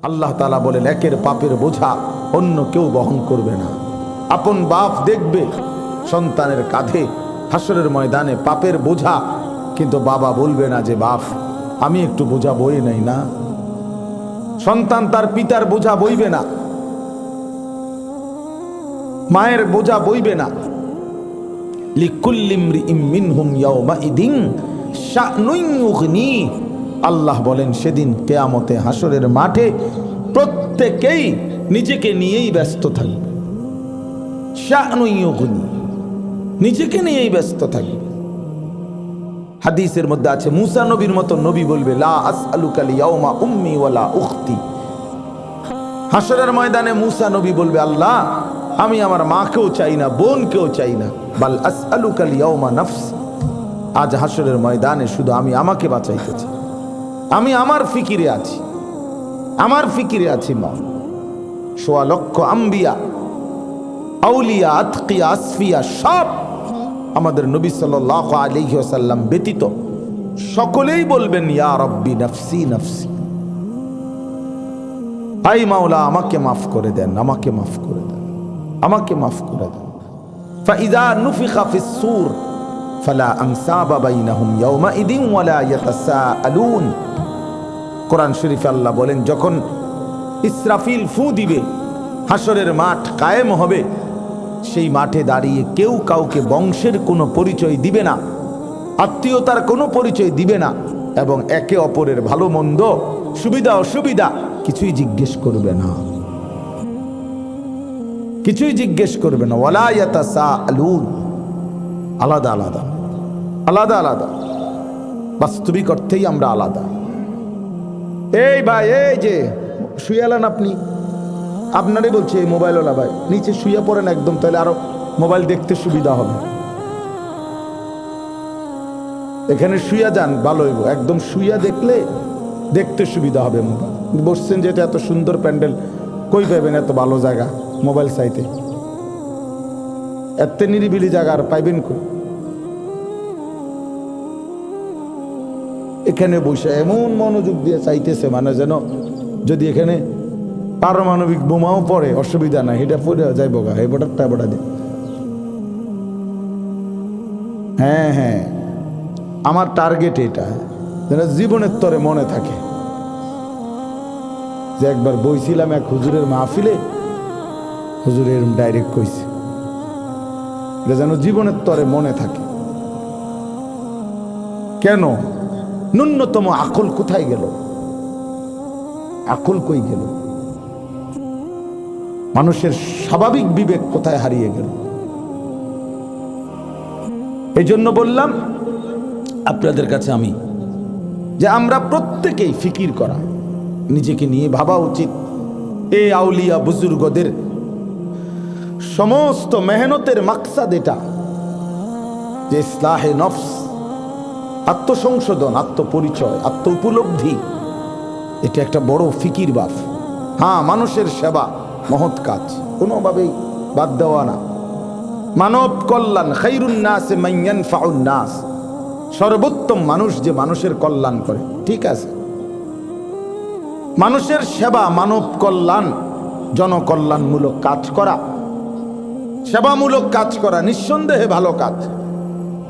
আল্লাহ তাআলা বলেন একের পাপের বোঝা অন্য কেউ বহন করবে না। আপন বাপ দেখবে সন্তানের কাঁধে হাসরের ময়দানে পাপের বোঝা, কিন্তু বাবা বলবে না যে বাপ আমি একটু বোঝা বই নাই না। সন্তান তার পিতার বোঝা বইবে না, মায়ের বোঝা বইবে না। লিকুল্লি ইমরিইম মিনহুম ইয়াওমাইদিন শা'নুন ইউগনি। আল্লাহ বলেন সেদিন কিয়ামতে হাসরের মাঠে প্রত্যেকেই নিজেকে নিয়েই ব্যস্ত থাকবে। শা'নুন ইউগনি, নিজেকে নিয়েই ব্যস্ত থাকবে। হাদিসের মধ্যে আছে মুসা নবীর মতো নবী বলবে লা আসআলুকাল ইয়াউমা উম্মি ওয়ালা উখতি। হাসরের ময়দানে মুসা নবী বলবে আল্লাহ আমি আমার মাকেও চাই না, বোনকেও চাই না, বাল আসআলুকাল ইয়াউমা নাফসি। আজ হাসরের ময়দানে শুধু আমি আমাকে বাঁচাইতে চাই। আমি আমার ফিকিরে আছি, আমার ফিকিরে আছি। মা সোয়া লক্ষ আম্বিয়া আউলিয়া আতকিয়া আসফিয়া সব আমাদের নবী সাল্লাল্লাহু আলাইহি ওয়াসাল্লাম ব্যতীত সকলেই বলবেন ইয়া রব্বি নাফসি নাফসি। আই মাওলা আমাকে মাফ করে দেন, আমাকে মাফ করে দেন, আমাকে মাফ করে দেন। ফাইযা নুফিখা ফিস সূর ফালা আনসাবা বাইনাহুম ইয়াওমাইদিন ওয়ালা ইয়াতাসাআলুন। কোরআন শরীফে আল্লাহ বলেন যখন ইসরাফিল ফু দিবে হাসরের মাঠ কায়েম হবে, সেই মাঠে দাঁড়িয়ে কেউ কাউকে বংশের কোনো পরিচয় দিবে না, আত্মীয়তার কোনো পরিচয় দিবে না, এবং একে অপরের ভালো মন্দ সুবিধা অসুবিধা কিছুই জিজ্ঞেস করবে না, কিছুই জিজ্ঞেস করবে না। ওয়ালা ইয়াতাসাআলুন, আলাদা আলাদা আলাদা আলাদা। বাস্তবিক অর্থেই আমরা আলাদা। এই ভাই এই যে শুয়ালেন আপনি, আপনারই বলছে এই মোবাইলওয়ালা ভাই নিচে শুয়ে পড়েন একদম, তাহলে আরো মোবাইল দেখতে সুবিধা হবে। এখানে শুয়া যান ভালো হইব, একদম শুয়া দেখলে দেখতে সুবিধা হবে মোবাইল। বসছেন যেটা এত সুন্দর প্যান্ডেল, কই পাইবেন এত ভালো জায়গা মোবাইল চাইতে? এত নিরিবিলি জায়গা আর পাইবেন কই? এখানে বসে এমন মনোযোগ দিয়ে চাইতেছে মানে যেন যদি এখানে পারমাণবিক বোমাও পড়ে অসুবিধা নাই, এটা পড়ে যাইব গা এই বোটারটা বোটা দিয়ে। হ্যাঁ হ্যাঁ, আমার টার্গেট এটা যেন জীবনের তরে মনে থাকে যে একবার বইছিলাম এক হুজুরের মাহফিলে, হুজুরের ডাইরেক্ট কইছে, এটা যেন জীবনের তরে মনে থাকে। কেন? ন্যূনতম আকল কোথায় গেল? আকল কই গেল? মানুষের স্বাভাবিক বিবেক কোথায় হারিয়ে গেল? এই জন্য বললাম আপনাদের কাছে আমি যে আমরা প্রত্যেকেই ফিকির করা, নিজেকে নিয়ে ভাবা উচিত। এই আউলিয়া বুজুর্গদের সমস্ত মেহনতের মাকসাদ এটা যে ইসলাহে নফস, আত্মসংশোধন, আত্মপরিচয়, আত্ম উপলব্ধি, এটা একটা বড় ফিকির বাফ। হ্যাঁ, মানুষের সেবা মহৎ কাজ, কোনোভাবেই বাদ দেওয়া না। মানব কল্যাণ, খায়রুন নাস মান ইয়ানফাউন নাস, সর্বোত্তম মানুষ যে মানুষের কল্যাণ করে, ঠিক আছে। মানুষের সেবা, মানব কল্যাণ, জনকল্যাণমূলক কাজ করা, সেবামূলক কাজ করা নিঃসন্দেহে ভালো কাজ।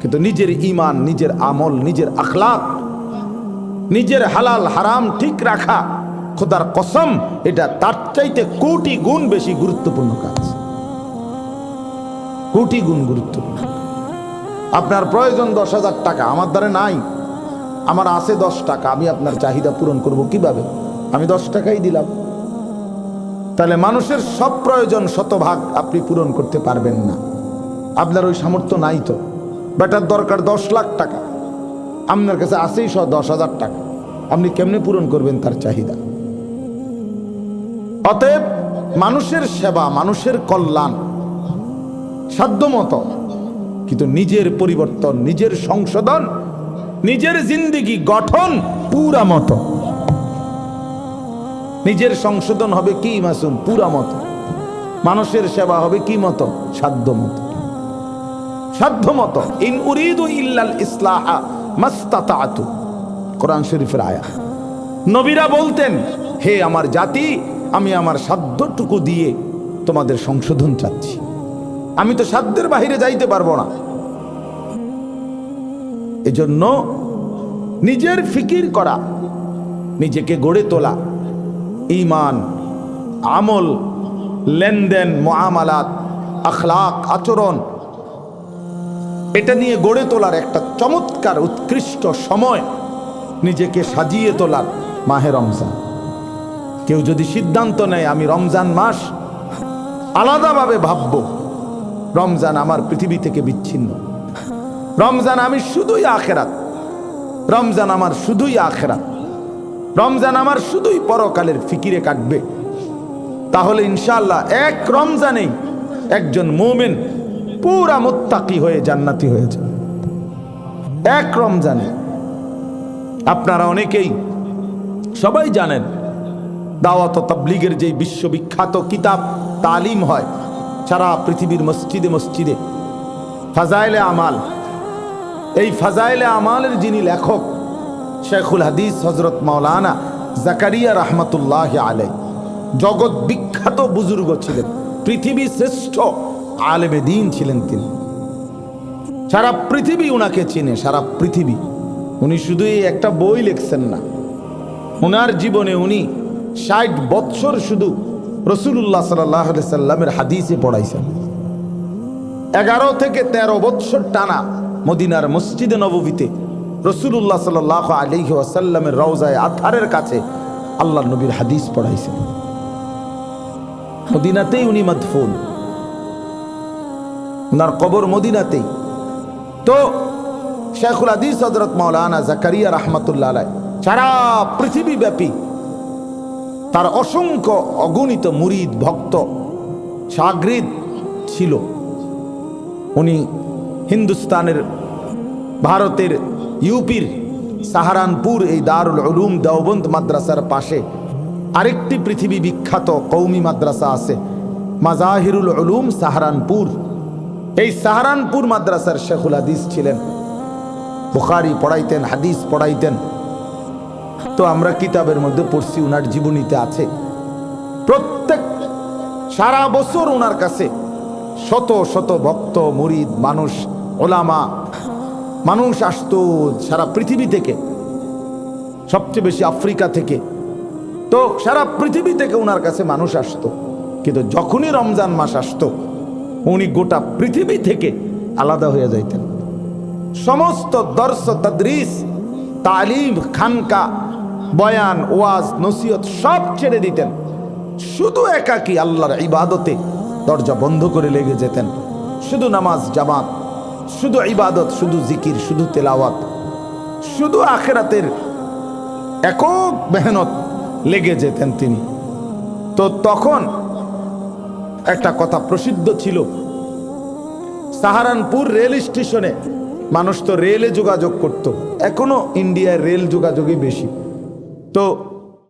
কিন্তু নিজের ঈমান, নিজের আমল, নিজের আখলাক, নিজের হালাল হারাম ঠিক রাখা, খোদার কসম এটা তার চাইতে কোটি গুণ বেশি গুরুত্বপূর্ণ কাজ, কোটি গুণ গুরুত্বপূর্ণ। আপনার প্রয়োজন 10,000 টাকা, আমার দ্বারা নাই, আমার আছে 10 টাকা, আমি আপনার চাহিদা পূরণ করব কিভাবে? আমি 10 টাকাই দিলাম। তাহলে মানুষের সব প্রয়োজন শতভাগ আপনি পূরণ করতে পারবেন না, আপনার ওই সামর্থ্য নাই। তো বেটার দরকার 10 লাখ টাকা, আপনার কাছে আছেই 10,000 টাকা, আপনি কেমনে পূরণ করবেন তার চাহিদা? অতএব মানুষের সেবা, মানুষের কল্যাণ সাধ্যমতো, কিন্তু নিজের পরিবর্তন, নিজের সংশোধন, নিজের জিন্দেগি গঠন পুরা মতো। নিজের সংশোধন হবে কি মাসুম? পুরা মতো। মানুষের সেবা হবে কি মতো? সাধ্য মতো, সাধ্য মতো। ইন উরিদু ইল্লাল ইসলাহা মাস্তাতাতু, কোরআন শরীফের আয়াত। নবীরা বলতেন হে আমার জাতি, আমি আমার সাধ্যটুকু দিয়ে তোমাদের সংশোধন চাচ্ছি। আমি তো সাধ্যের বাহিরে যাইতে পারবো না। এজন্য নিজের ফিকির করা, নিজেকে গড়ে তোলা, ঈমান, আমল, লেনদেন, মুআমালাত, আখলাক, আচরণ, এটা নিয়ে গড়ে তোলার একটা চমৎকার উৎকৃষ্ট সময় নিজেকে সাজিয়ে তোলার মাহে রমজান। কেউ যদি সিদ্ধান্ত নেয় আমি রমজান মাস আলাদাভাবে ভাববো, রমজান আমার পৃথিবী থেকে বিচ্ছিন্ন, রমজান আমি শুধুই আখেরাত, রমজান আমার শুধুই আখেরাত, রমজান আমার শুধুই পরকালের ফিকিরে কাটবে, তাহলে ইনশাআল্লাহ এক রমজানেই একজন মুমিন পুরা মুত্তাকি হয়ে জান্নাতি হয়ে যাবে। এক রমজানে। আপনারা অনেকেই সবাই জানেন দাওয়াত ও তাবলীগের যে বিশ্ববিখ্যাত কিতাব তালিম হয় সারা পৃথিবীর মসজিদে মসজিদে, ফাজাইলে আমাল, এই ফাজাইলে আমালের যিনি লেখক শেখুল হাদিস হযরত মাওলানা জাকারিয়া রহমাতুল্লাহ আলাইহি, জগৎ বিখ্যাত বুজুর্গ ছিলেন, পৃথিবীর শ্রেষ্ঠ আলেমে দ্বীন ছিলেন তিনি। সারা পৃথিবী উনাকে চিনে, সারা পৃথিবী। উনি শুধু এই একটা বই লিখছেন না, উনার জীবনে উনি ৬০ বৎসর শুধু রাসূলুল্লাহ সাল্লাল্লাহু আলাইহি সাল্লামের হাদিসে পড়াইছেন। ১১ থেকে ১৩ বৎসর টানা মদিনার মসজিদে নববীতে রাসূলুল্লাহ সাল্লাল্লাহু আলাইহি ওয়াসাল্লামের রওজায়ে আতহারের কাছে আল্লাহর নবীর হাদিস পড়াইছেন। মদিনাতেই উনি মাদফুন, উনার কবর মদিনাতেই। তো শেখুল হাদিস হযরত মাওলানা জাকারিয়া রাহমাতুল্লাহ আলাইহি সারা পৃথিবী ব্যাপী তার অসংখ্য অগণিত মুরিদ, ভক্ত, শাগরিদ ছিল। উনি হিন্দুস্তানের, ভারতের ইউপির সাহারানপুর এই দারুল উলুম দেওবন্দ মাদ্রাসার পাশে আরেকটি পৃথিবী বিখ্যাত কওমি মাদ্রাসা আছে, মাজাহিরুল উলুম সাহারানপুর। এই সাহারানপুর মাদ্রাসার শেখুল হাদিস ছিলেন, বুখারী পড়াইতেন, হাদিস পড়াইতেন। তো আমরা কিতাবের মধ্যে পড়ছি, উনার জীবনীতে আছে প্রত্যেক সারা বছর উনার কাছে শত শত ভক্ত, মুরিদ, মানুষ, ওলামা, মানুষ আসতো সারা পৃথিবী থেকে, সবচেয়ে বেশি আফ্রিকা থেকে। তো সারা পৃথিবী থেকে উনার কাছে মানুষ আসতো। কিন্তু যখনই রমজান মাস আসতো উনি গোটা পৃথিবী থেকে আলাদা হয়ে যাইতেন। সমস্ত দর্স, তাদরিস, তালিম, খানকা, বয়ান, ওয়াজ, নসিহত সব ছেড়ে দিতেন, শুধু একাকী আল্লাহর ইবাদতে দরজা বন্ধ করে লেগে যেতেন। শুধু নামাজ জামাত, শুধু ইবাদত, শুধু জিকির, শুধু তেলাওয়াত, শুধু আখিরাতের একক মেহনত লেগে যেতেন তিনি। তো তখন একটা কথা প্রসিদ্ধ ছিল, সাহারানপুর রেল স্টেশনে মানুষ তো রেলে যোগাযোগ করত, এখনো ইন্ডিয়ার রেল যোগাযোগই বেশি। তো